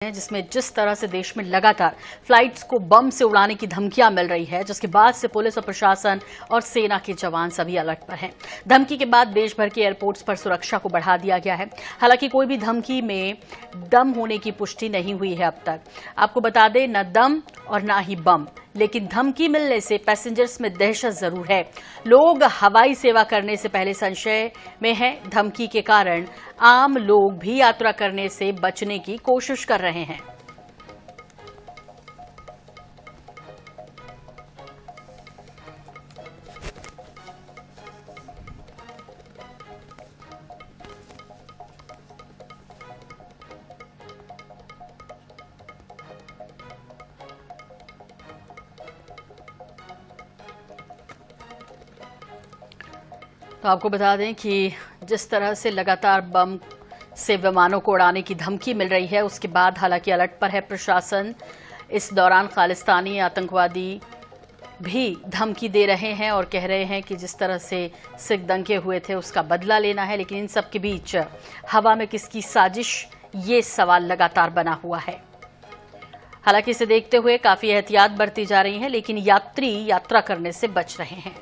जिसमें जिस तरह से देश में लगातार फ्लाइट्स को बम से उड़ाने की धमकियां मिल रही है, जिसके बाद से पुलिस और प्रशासन और सेना के जवान सभी अलर्ट पर हैं। धमकी के बाद देश भर के एयरपोर्ट्स पर सुरक्षा को बढ़ा दिया गया है। हालांकि कोई भी धमकी में दम होने की पुष्टि नहीं हुई है अब तक। आपको बता दें, न दम और न ही बम, लेकिन धमकी मिलने से पैसेंजर्स में दहशत जरूर है। लोग हवाई सेवा करने से पहले संशय में हैं। धमकी के कारण आम लोग भी यात्रा करने से बचने की कोशिश कर रहे हैं। तो आपको बता दें कि जिस तरह से लगातार बम से विमानों को उड़ाने की धमकी मिल रही है, उसके बाद हालांकि अलर्ट पर है प्रशासन। इस दौरान खालिस्तानी आतंकवादी भी धमकी दे रहे हैं और कह रहे हैं कि जिस तरह से सिख दंगे हुए थे उसका बदला लेना है। लेकिन इन सब के बीच हवा में किसकी साजिश, ये सवाल लगातार बना हुआ है। हालांकि इसे देखते हुए काफी एहतियात बरती जा रही है, लेकिन यात्री यात्रा करने से बच रहे हैं।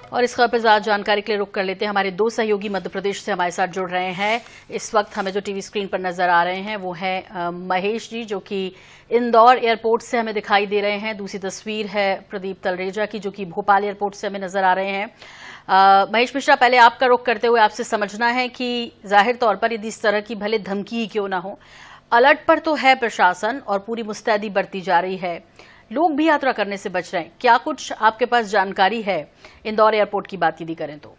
और इस खबर पर ज्यादा जानकारी के लिए रुक कर लेते हैं। हमारे दो सहयोगी मध्य प्रदेश से हमारे साथ जुड़ रहे हैं। इस वक्त हमें जो टीवी स्क्रीन पर नजर आ रहे हैं वो है महेश जी, जो कि इंदौर एयरपोर्ट से हमें दिखाई दे रहे हैं। दूसरी तस्वीर है प्रदीप तलरेजा की, जो कि भोपाल एयरपोर्ट से हमें नजर आ रहे हैं। महेश मिश्रा, पहले आपका रुख करते हुए आपसे समझना है कि जाहिर तौर पर यदि इस तरह की भले धमकी ही क्यों ना हो, अलर्ट पर तो है प्रशासन और पूरी मुस्तैदी बरती जा रही है, लोग भी यात्रा करने से बच रहे हैं। क्या कुछ आपके पास जानकारी है इंदौर एयरपोर्ट की बात यदि करें तो?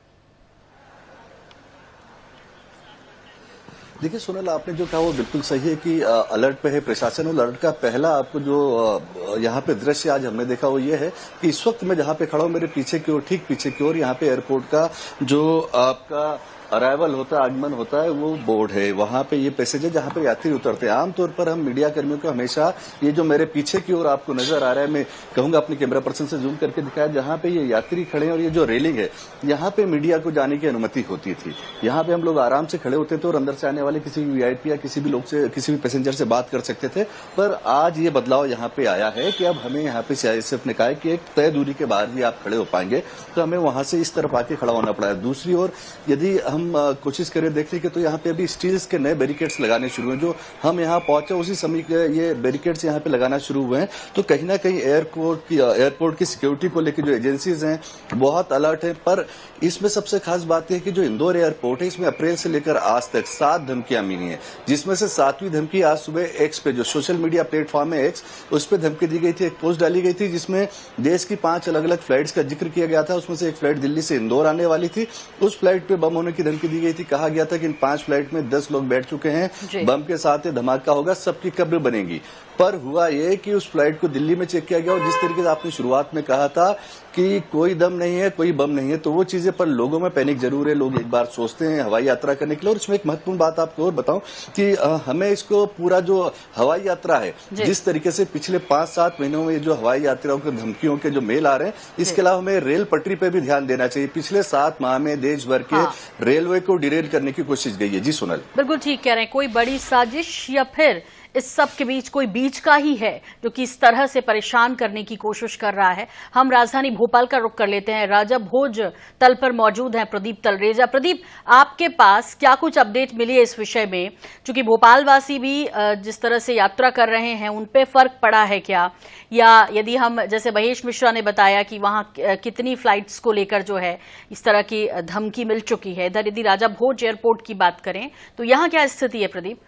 देखिए सोनल, आपने जो कहा वो बिल्कुल सही है कि अलर्ट पे है प्रशासन। और अलर्ट का पहला आपको जो यहाँ पे दृश्य आज हमने देखा वो ये है कि इस वक्त मैं जहाँ पे खड़ा हूँ, मेरे पीछे की ओर, ठीक पीछे की ओर, यहाँ पे एयरपोर्ट का जो आपका अराइवल होता है, आगमन होता है, वो बोर्ड है। वहां पे ये पैसेंजर जहां पे यात्री उतरते हैं, आमतौर पर हम मीडिया कर्मियों को हमेशा ये जो मेरे पीछे की ओर आपको नजर आ रहा है, मैं कहूंगा अपने कैमरा पर्सन से जूम करके दिखाया, जहां पे ये यात्री खड़े हैं और ये जो रेलिंग है, यहाँ पे मीडिया को जाने की अनुमति होती थी। यहाँ पे हम लोग आराम से खड़े होते थे और अंदर से आने वाले किसी भी वीआईपी या किसी भी लोग से, किसी भी पैसेंजर से बात कर सकते थे। पर आज ये बदलाव यहाँ पे आया है कि अब हमें यहाँ पे सीआईएसएफ ने कहा है कि एक तय दूरी के बाहर भी आप खड़े हो पाएंगे, तो हमें वहां से इस तरफ आके खड़ा होना पड़ा है। दूसरी ओर यदि हम कोशिश देखने के तो यहाँ पे अभी स्टील्स के नए बैरिकेड्स लगाने शुरू हैं। जो हम यहाँ पहुंचे उसी समय के ये बैरिकेड्स यहाँ पे लगाना शुरू हुए हैं। तो कहीं ना कहीं एयरपोर्ट की सिक्योरिटी को लेकर जो एजेंसीज हैं बहुत अलर्ट है। पर इसमें सबसे खास बात है कि जो इंदौर एयरपोर्ट है, इसमें अप्रैल से लेकर आज तक 7 धमकियां मिली हैं, जिसमें से 7वीं धमकी आज सुबह एक्स पे, जो सोशल मीडिया प्लेटफॉर्म है एक्स, उस पर धमकी दी गई थी। एक पोस्ट डाली गई थी जिसमें देश की 5 अलग अलग फ्लाइट्स का जिक्र किया गया था। उसमें से एक फ्लाइट दिल्ली से इंदौर आने वाली थी, उस फ्लाइट पे बम होने की धमकी दी गई थी। कहा गया था कि इन 5 फ्लाइट में 10 लोग बैठ चुके हैं, बम के साथ ये धमाका होगा, सबकी कब्र बनेगी। पर हुआ ये कि उस फ्लाइट को दिल्ली में चेक किया गया और जिस तरीके से आपने शुरुआत में कहा था कि कोई दम नहीं है, कोई बम नहीं है, तो वो चीजें, पर लोगों में पैनिक जरूर है। लोग एक बार सोचते हैं हवाई यात्रा करने के लिए। और इसमें एक महत्वपूर्ण बात आपको और बताऊं कि हमें इसको पूरा जो हवाई यात्रा है, जिस तरीके से पिछले 5-7 महीनों में जो हवाई यात्राओं के धमकियों के जो मेल आ रहे हैं, इसके अलावा हमें रेल पटरी पे भी ध्यान देना चाहिए। पिछले 7 माह में देश भर के रेलवे को डिरेल करने की कोशिश गई है। जी सोनल, बिल्कुल ठीक कह रहे हैं। कोई बड़ी साजिश या फिर इस सब के बीच कोई बीच का ही है जो कि इस तरह से परेशान करने की कोशिश कर रहा है? हम राजधानी भोपाल का रुख कर लेते हैं। राजा भोज तल पर मौजूद हैं प्रदीप तलरेजा। प्रदीप, आपके पास क्या कुछ अपडेट मिली है इस विषय में? क्योंकि भोपाल वासी भी जिस तरह से यात्रा कर रहे हैं, उन पे फर्क पड़ा है क्या? या यदि हम, जैसे महेश मिश्रा ने बताया कि वहां कितनी फ्लाइट्स को लेकर जो है इस तरह की धमकी मिल चुकी है, इधर यदि राजा भोज एयरपोर्ट की बात करें तो यहाँ क्या स्थिति है प्रदीप?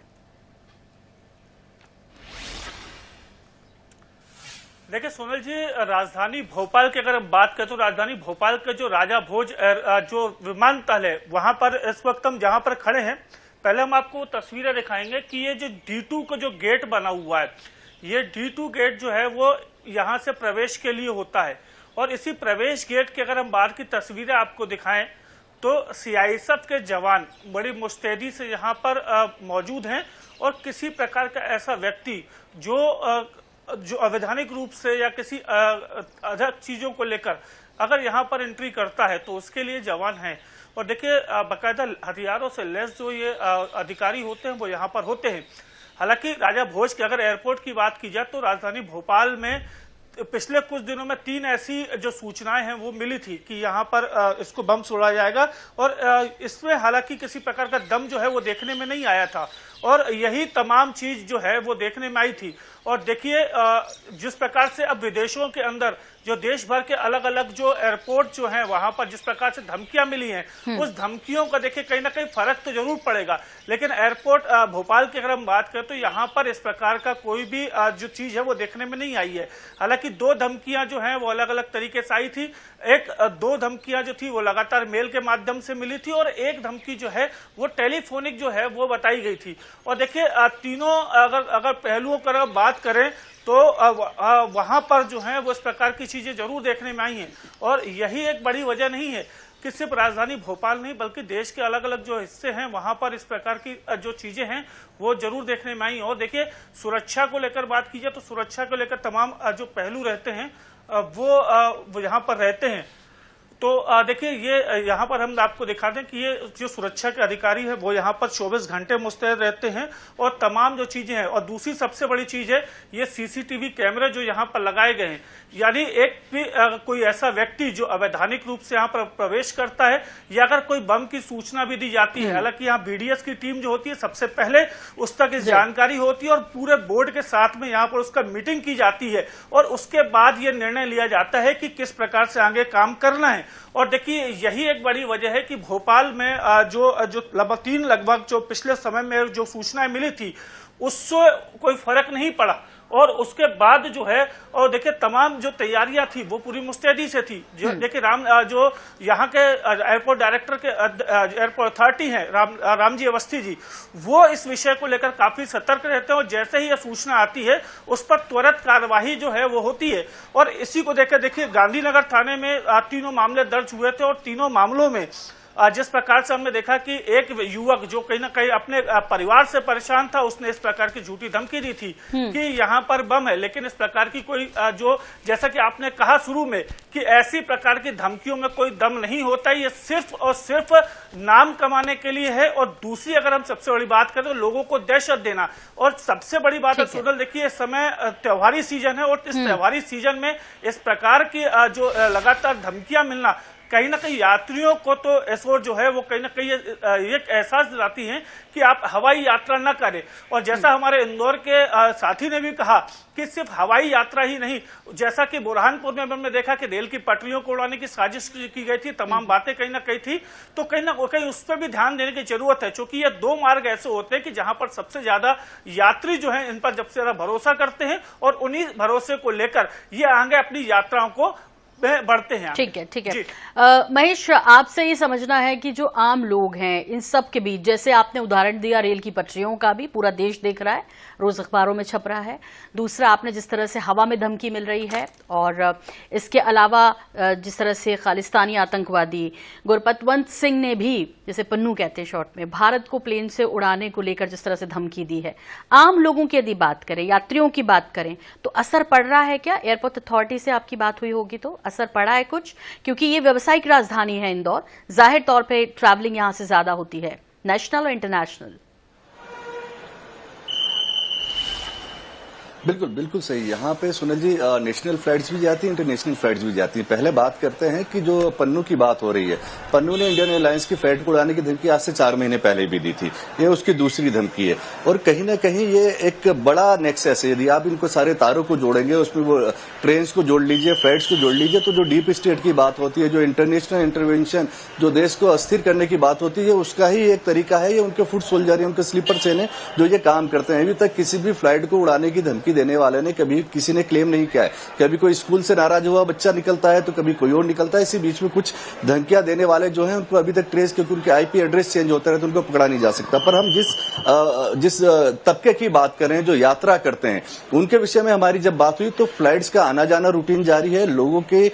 देखिए सोनल जी, राजधानी भोपाल की अगर हम बात करें तो राजधानी भोपाल के जो राजा भोज जो विमानतल है, वहां पर इस वक्त हम जहां पर खड़े हैं, पहले हम आपको तस्वीरें दिखाएंगे कि ये जो D2 का जो गेट बना हुआ है, ये D2 गेट जो है वो यहाँ से प्रवेश के लिए होता है। और इसी प्रवेश गेट की अगर हम बाहर की तस्वीरें आपको दिखाएं तो सीआईएसएफ के जवान बड़ी मुस्तैदी से यहाँ पर मौजूद हैं। और किसी प्रकार का ऐसा व्यक्ति जो अवैधानिक रूप से या किसी अलग चीजों को लेकर अगर यहाँ पर एंट्री करता है तो उसके लिए जवान हैं। और देखिए बाकायदा हथियारों से लैस जो ये अधिकारी होते हैं वो यहाँ पर होते हैं। हालांकि राजा भोज की अगर एयरपोर्ट की बात की जाए तो राजधानी भोपाल में पिछले कुछ दिनों में 3 ऐसी जो सूचनाएं हैं वो मिली थी कि यहाँ पर इसको बम छोड़ा जाएगा, और इसमें हालांकि किसी प्रकार का दम जो है वो देखने में नहीं आया था, और यही तमाम चीज जो है वो देखने में आई थी। और देखिए जिस प्रकार से अब विदेशों के अंदर जो देश भर के अलग अलग जो एयरपोर्ट जो हैं वहां पर जिस प्रकार से धमकियां मिली हैं, उस धमकियों का देखिए कहीं ना कहीं फर्क तो जरूर पड़ेगा। लेकिन एयरपोर्ट भोपाल की अगर हम बात करें तो यहाँ पर इस प्रकार का कोई भी जो चीज है वो देखने में नहीं आई है। हालांकि 2 धमकियां जो हैं वो अलग अलग तरीके से आई थी। 2 धमकियां जो थी वो लगातार मेल के माध्यम से मिली थी, और एक धमकी जो है वो टेलीफोनिक जो है वो बताई गई थी। और देखिए तीनों अगर पहलुओं की बात करें तो वहां पर जो है वो इस प्रकार की चीजें जरूर देखने में आई हैं, और यही एक बड़ी वजह नहीं है कि सिर्फ राजधानी भोपाल नहीं बल्कि देश के अलग अलग जो हिस्से हैं वहां पर इस प्रकार की जो चीजें हैं वो जरूर देखने में आई। और देखिए सुरक्षा को लेकर बात की जाए तो सुरक्षा को लेकर तमाम जो पहलू रहते हैं वो यहाँ पर रहते हैं। तो देखिए ये यहाँ पर हम आपको दिखा दें कि ये जो सुरक्षा के अधिकारी है वो यहाँ पर 24 घंटे मुस्तैद रहते हैं, और तमाम जो चीजें हैं। और दूसरी सबसे बड़ी चीज है ये सीसीटीवी कैमरे जो यहाँ पर लगाए गए हैं, यानी एक भी कोई ऐसा व्यक्ति जो अवैधानिक रूप से यहाँ पर प्रवेश करता है या अगर कोई बम की सूचना भी दी जाती है, हालांकि यहाँ बीडीएस की टीम जो होती है सबसे पहले उस तक इस जानकारी होती है और पूरे बोर्ड के साथ में यहाँ पर उसका मीटिंग की जाती है, और उसके बाद ये निर्णय लिया जाता है कि किस प्रकार से आगे काम करना है। और देखिए यही एक बड़ी वजह है कि भोपाल में जो लगभग जो पिछले समय में जो सूचनाएं मिली थी उससे कोई फर्क नहीं पड़ा, और उसके बाद जो है और देखिए तमाम जो तैयारियां थी वो पूरी मुस्तैदी से थी। देखिए जो यहाँ के एयरपोर्ट डायरेक्टर के एयरपोर्ट अथॉरिटी हैं रामजी अवस्थी जी, वो इस विषय को लेकर काफी सतर्क रहते हैं, और जैसे ही यह सूचना आती है उस पर त्वरित कार्यवाही जो है वो होती है। और इसी को देखकर देखिए गांधीनगर थाने में 3 मामले दर्ज हुए थे, और 3 मामलों में जिस प्रकार से हमने देखा कि एक युवक जो कहीं ना कहीं अपने परिवार से परेशान था, उसने इस प्रकार की झूठी धमकी दी थी कि यहाँ पर बम है, लेकिन इस प्रकार की कोई जो जैसा कि आपने कहा शुरू में कि ऐसी प्रकार की धमकियों में कोई दम नहीं होता, ये सिर्फ और सिर्फ नाम कमाने के लिए है। और दूसरी अगर हम सबसे बड़ी बात करें तो लोगों को दहशत देना, और सबसे बड़ी बात है सोनल देखिए इस समय त्योहारी सीजन है, और इस त्योहारी सीजन में इस प्रकार की जो लगातार धमकियां मिलना कहीं ना कहीं यात्रियों को तो ऐसा जो है वो कहीं ना कहीं एक एहसास दिलाती है कि आप हवाई यात्रा न करें। और जैसा हमारे इंदौर के साथी ने भी कहा कि सिर्फ हवाई यात्रा ही नहीं, जैसा कि बुरहानपुर में हमने देखा कि रेल की पटरियों को उड़ाने की साजिश की गई थी, तमाम बातें कहीं ना कहीं थी, तो कहीं ना कहीं उस पर भी ध्यान देने की जरूरत है, क्योंकि ये 2 मार्ग ऐसे होते हैं कि जहां पर सबसे ज्यादा यात्री जो है इन पर सबसे ज्यादा भरोसा करते हैं, और उन्हीं भरोसे को लेकर ये आगे अपनी यात्राओं को बढ़ते हैं। ठीक है महेश, आपसे ये समझना है कि जो आम लोग हैं इन सब के बीच, जैसे आपने उदाहरण दिया रेल की पटरियों का, भी पूरा देश देख रहा है, रोज अखबारों में छप रहा है। दूसरा आपने जिस तरह से हवा में धमकी मिल रही है, और इसके अलावा जिस तरह से खालिस्तानी आतंकवादी गुरपतवंत सिंह ने भी, जैसे पन्नू कहते हैं शॉर्ट में, भारत को प्लेन से उड़ाने को लेकर जिस तरह से धमकी दी है। आम लोगों की यदि बात करें, यात्रियों की बात करें, तो असर पड़ रहा है क्या? एयरपोर्ट अथॉरिटी से आपकी बात हुई होगी तो असर पड़ा है कुछ? क्योंकि ये व्यावसायिक राजधानी है इंदौर, जाहिर तौर पे ट्रैवलिंग यहां से ज्यादा होती है, नेशनल और इंटरनेशनल। बिल्कुल सही। यहाँ पे सुनील जी नेशनल फ्लाइट्स भी जाती हैं, इंटरनेशनल फ्लाइट्स भी जाती हैं। पहले बात करते हैं कि जो पन्नू की बात हो रही है, पन्नू ने इंडियन एयरलाइंस की फ्लाइट को उड़ाने की धमकी आज से 4 महीने पहले भी दी थी, ये उसकी दूसरी धमकी है। और कहीं ना कहीं ये एक बड़ा नेक्सस है, यदि आप इनको सारे तारों को जोड़ेंगे, उसमें वो ट्रेन को जोड़ लीजिए, फ्लाइट्स को जोड़ लीजिए, तो जो डीप स्टेट की बात होती है, जो इंटरनेशनल इंटरवेंशन, जो देश को अस्थिर करने की बात होती है, उसका ही एक तरीका है। ये उनके फुट सोल्जर, उनके स्लीपर सेल हैं जो ये काम करते हैं। अभी तक किसी भी फ्लाइट को उड़ाने की धमकी देने वाले ने कभी किसी ने क्लेम नहीं किया है। कभी कोई स्कूल से नाराज हुआ बच्चा निकलता है तो कभी कोई और निकलता है। इसी बीच में कुछ धमकियां देने वाले जो हैं उनको अभी तक ट्रेस, क्योंकि उनके आईपी एड्रेस चेंज होता है तो उनको पकड़ा नहीं जा सकता। पर हम जिस तबके की बात करें जो यात्रा करते हैं उनके विषय में हमारी जब बात हुई तो फ्लाइट्स का आना जाना रूटीन जारी है, लोगों के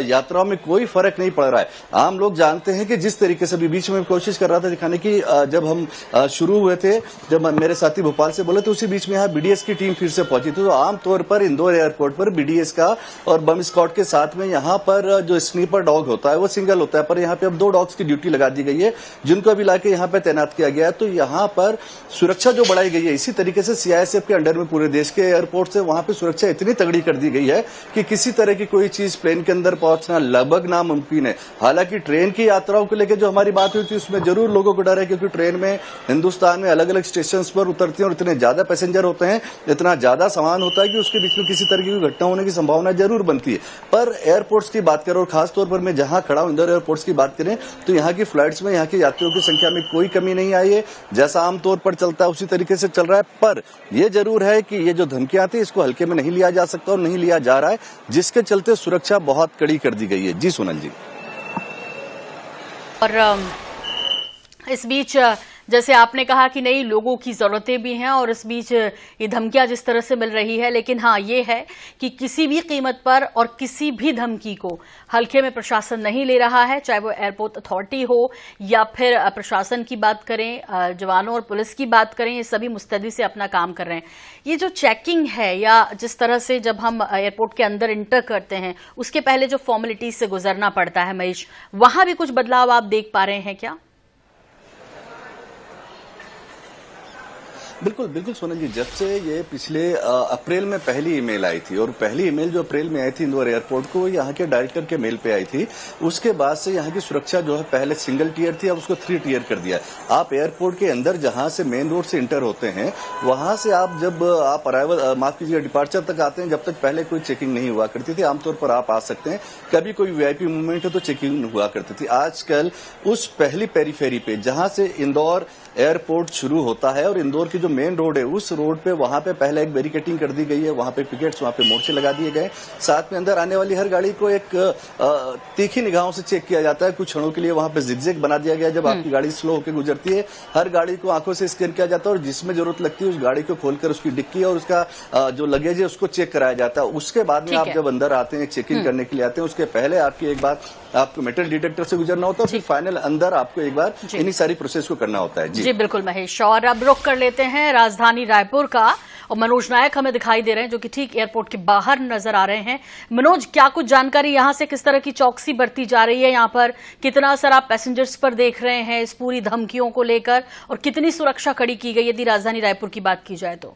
यात्राओं में कोई फर्क नहीं पड़ रहा है। आम लोग जानते हैं कि जिस तरीके से, बीच में कोशिश कर रहा था दिखाने की, जब हम शुरू हुए थे, जब मेरे साथी भोपाल से बोले तो उसी बीच में यहाँ बीडीएस की टीम फिर से पहुंची होती थी तो आमतौर पर इंदौर एयरपोर्ट पर बीडीएस का और बम स्क्वाड के साथ में यहाँ पर जो स्नीपर डॉग होता है वो सिंगल होता है, पर यहाँ पे अब 2 डॉग्स की ड्यूटी लगा दी गई है जिनको अभी लाके यहाँ पे तैनात किया गया है। तो यहाँ पर सुरक्षा जो बढ़ाई गई है, इसी तरीके से सीआईएसएफ के अंडर में पूरे देश के एयरपोर्ट से वहां पे सुरक्षा इतनी तगड़ी कर दी गई है कि किसी तरह की कोई चीज प्लेन के अंदर पहुंचना लगभग नामुमकिन है। हालांकि ट्रेन की यात्राओं को लेकर जो हमारी बात हुई थी उसमें जरूर लोगों को डर है, क्योंकि ट्रेन में हिंदुस्तान में अलग अलग स्टेशन पर उतरती है और इतने ज्यादा पैसेंजर होते हैं, इतना ज्यादा सामान होता है कि उसके बीच में किसी तरह की घटना होने की संभावना जरूर बनती है। पर एयरपोर्ट्स की बात करें और खासतौर पर मैं जहां खड़ा हूं इंदौर एयरपोर्ट्स की बात करें तो यहाँ की फ्लाइट्स में यहाँ के यात्रियों की संख्या में कोई कमी नहीं आई है। जैसा आमतौर पर चलता है उसी तरीके से चल रहा है। पर यह जरूर है कि ये जो धमकियां आती है इसको हल्के में नहीं लिया जा सकता और नहीं लिया जा रहा है, जिसके चलते सुरक्षा बहुत कड़ी कर दी गई है। जी सोनल जी। और इस बीच जैसे आपने कहा कि नई लोगों की जरूरतें भी हैं और इस बीच ये धमकियां जिस तरह से मिल रही है, लेकिन हाँ ये है कि किसी भी कीमत पर और किसी भी धमकी को हल्के में प्रशासन नहीं ले रहा है, चाहे वो एयरपोर्ट अथॉरिटी हो या फिर प्रशासन की बात करें, जवानों और पुलिस की बात करें, ये सभी मुस्तैदी से अपना काम कर रहे हैं। ये जो चेकिंग है या जिस तरह से जब हम एयरपोर्ट के अंदर इंटर करते हैं उसके पहले जो फॉर्मेलिटीज से गुजरना पड़ता है, महेश, वहां भी कुछ बदलाव आप देख पा रहे हैं क्या? बिल्कुल बिल्कुल सोनल जी, जब से ये पिछले अप्रैल में पहली ईमेल आई थी और पहली ईमेल जो अप्रैल में आई थी इंदौर एयरपोर्ट को, यहाँ के डायरेक्टर के मेल पे आई थी। उसके बाद से यहाँ की सुरक्षा जो है पहले सिंगल टियर थी, अब उसको 3 टियर कर दिया। आप एयरपोर्ट के अंदर जहां से मेन रोड से इंटर होते हैं वहां से आप जब आप अराइवल माफ कीजिए डिपार्चर तक आते हैं, जब तक पहले कोई चेकिंग नहीं हुआ करती थी। आमतौर पर आप आ सकते हैं, कभी कोई वीआईपी मूवमेंट है तो चेकिंग हुआ करती थी। आजकल उस पहली पेरीफेरी पे जहां से इंदौर एयरपोर्ट शुरू होता है और इंदौर की जो मेन रोड है उस रोड पे वहां पे पहले एक बैरिकेटिंग कर दी गई है, वहां पे पिकेट्स, वहां पे मोर्चे लगा दिए गए। साथ में अंदर आने वाली हर गाड़ी को एक तीखी निगाहों से चेक किया जाता है। कुछ क्षणों के लिए वहां पे जिगजैग बना दिया गया, जब आपकी गाड़ी स्लो होकर गुजरती है हर गाड़ी को आंखों से स्कैन किया जाता है और जिसमें जरूरत लगती है उस गाड़ी को खोलकर उसकी डिक्की और उसका जो लगेज है उसको चेक कराया जाता है। उसके बाद में आप जब अंदर आते हैं चेकिंग करने के लिए आते हैं, उसके पहले आपकी एक बार आपको मेटल डिटेक्टर से गुजरना होता है, फिर फाइनल अंदर आपको एक बार इन्हीं सारी प्रोसेस को करना होता है। जी बिल्कुल महेश, और अब रुख कर लेते हैं राजधानी रायपुर का और मनोज नायक हमें दिखाई दे रहे हैं जो कि ठीक एयरपोर्ट के बाहर नजर आ रहे हैं। मनोज, क्या कुछ जानकारी यहां से, किस तरह की चौकसी बरती जा रही है, यहां पर कितना असर आप पैसेंजर्स पर देख रहे हैं इस पूरी धमकियों को लेकर और कितनी सुरक्षा कड़ी की गई यदि राजधानी रायपुर की बात की जाए तो?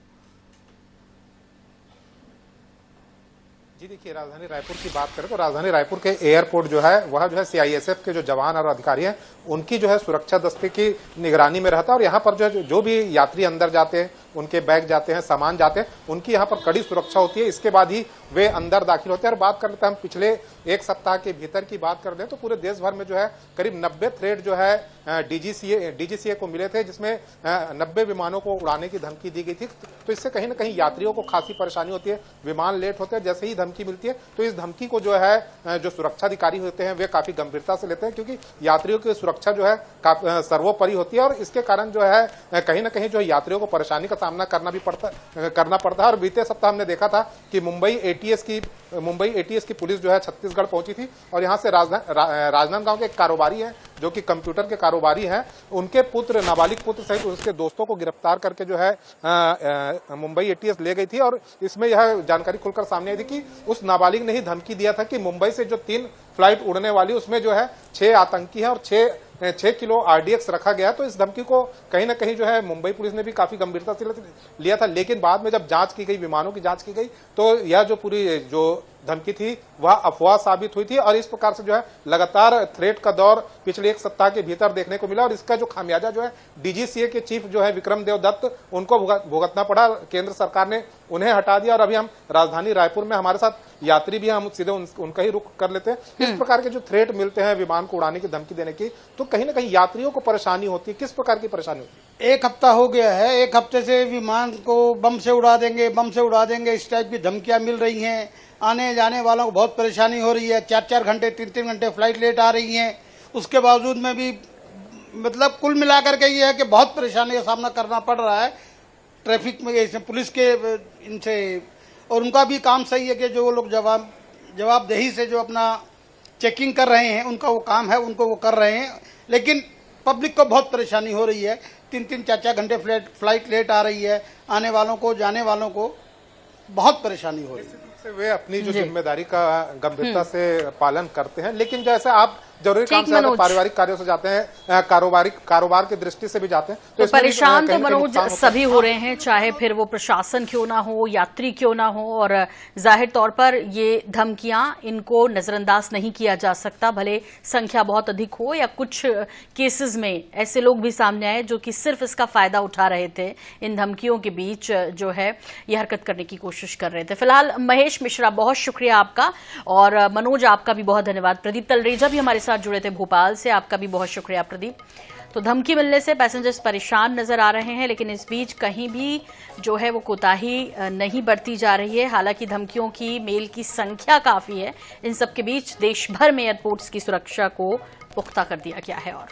जी देखिए, राजधानी रायपुर की बात करें तो राजधानी रायपुर के एयरपोर्ट जो है वह जो है सीआईएसएफ के जो जवान और अधिकारी हैं उनकी जो है सुरक्षा दस्ते की निगरानी में रहता है। और यहाँ पर जो भी यात्री अंदर जाते हैं, उनके बैग जाते हैं, सामान जाते हैं, उनकी यहाँ पर कड़ी सुरक्षा होती है। इसके बाद ही वे अंदर दाखिल होते हैं। और बात कर लेते हैं हम पिछले एक सप्ताह के भीतर की बात कर दें तो पूरे देश भर में जो है करीब 90 थ्रेड जो है डीजीसीए को मिले थे, जिसमें 90 विमानों को उड़ाने की धमकी दी गई थी। तो इससे कहीं ना कहीं यात्रियों को खासी परेशानी होती है, विमान लेट होते हैं। जैसे ही धमकी मिलती है तो इस धमकी को जो है जो सुरक्षा अधिकारी होते हैं वे काफी गंभीरता से लेते हैं, क्योंकि यात्रियों की सुरक्षा जो है सर्वोपरि होती है। और इसके कारण जो है कहीं ना कहीं जो है यात्रियों को परेशानी का सामना करना पड़ता है। और बीते सप्ताह हमने देखा था कि मुंबई एटीएस की पुलिस जो है छत्तीसगढ़ पहुंची थी और यहां से राजनांदगांव के एक कारोबारी हैं जो कि कंप्यूटर के कारोबारी हैं, उनके पुत्र, नाबालिग पुत्र सहित उसके दोस्तों को गिरफ्तार करके जो है मुंबई एटीएस ले गई थी। और इसमें यह जानकारी खुलकर सामने आई थी कि उस नाबालिग ने ही धमकी दिया था कि मुंबई से जो 3 फ्लाइट उड़ने वाली उसमें जो है 6 आतंकी हैं और 6 किलो आरडीएक्स रखा गया। तो इस धमकी को कहीं ना कहीं जो है मुंबई पुलिस ने भी काफी गंभीरता से लिया था। लेकिन बाद में जब जांच की गई, विमानों की जांच की गई, तो यह जो पूरी जो धमकी थी वह अफवाह साबित हुई थी। और इस प्रकार से जो है लगातार थ्रेट का दौर पिछले एक सप्ताह के भीतर देखने को मिला। और इसका जो खामियाजा जो है डीजीसीए के चीफ जो है विक्रम देव दत्त, उनको भुगतना पड़ा। केंद्र सरकार ने उन्हें हटा दिया। और अभी हम राजधानी रायपुर में, हमारे साथ यात्री भी, हम सीधे उनका ही रुख कर लेते हैं। इस प्रकार के जो थ्रेट मिलते हैं विमान को उड़ाने की धमकी देने की, तो कहीं ना कहीं यात्रियों को परेशानी होती है। किस प्रकार की परेशानी होती है? 1 हफ्ता हो गया है, 1 हफ्ते से विमान को बम से उड़ा देंगे, इस टाइप की धमकियां मिल रही हैं। आने जाने वालों को बहुत परेशानी हो रही है। 4-4 घंटे, 3-3 घंटे फ्लाइट लेट आ रही हैं। उसके बावजूद में भी मतलब कुल मिलाकर के ये है कि बहुत परेशानी का सामना करना पड़ रहा है ट्रैफिक में, पुलिस के इनसे। और उनका भी काम सही है कि जो लोग जवाबदेही से जो अपना चेकिंग कर रहे हैं, उनका वो काम है, उनको वो कर रहे हैं। लेकिन पब्लिक को बहुत परेशानी हो रही है। 3-3, 4-4 घंटे फ्लाइट लेट आ रही है। आने वालों को, जाने वालों को बहुत परेशानी हो रही है। से वे अपनी जो जिम्मेदारी का गंभीरता से पालन करते हैं, लेकिन जैसे आप जरूरी काम से ज्यादा पारिवारिक कार्यों से जाते हैं, कारोबार की दृष्टि से भी जाते हैं, तो इसमें भी परेशान तो कहीं मनोज नुकसान होता सभी हो रहे हैं, चाहे फिर वो प्रशासन क्यों ना हो, यात्री क्यों ना हो। और जाहिर तौर पर ये धमकियां, इनको नजरअंदाज नहीं किया जा सकता, भले संख्या बहुत अधिक हो या कुछ केसेस में ऐसे लोग भी सामने आए जो कि सिर्फ इसका फायदा उठा रहे थे, इन धमकियों के बीच जो है ये हरकत करने की कोशिश कर रहे थे। फिलहाल महेश मिश्रा, बहुत शुक्रिया आपका, और मनोज आपका भी बहुत धन्यवाद। प्रदीप तलरेजा भी हमारे साथ जुड़े थे भोपाल से, आपका भी बहुत शुक्रिया प्रदीप। तो धमकी मिलने से पैसेंजर्स परेशान नजर आ रहे हैं, लेकिन इस बीच कहीं भी जो है वो कोताही नहीं बरती जा रही है। हालांकि धमकियों की, मेल की संख्या काफी है। इन सब के बीच देश भर में एयरपोर्ट्स की सुरक्षा को पुख्ता कर दिया गया है। और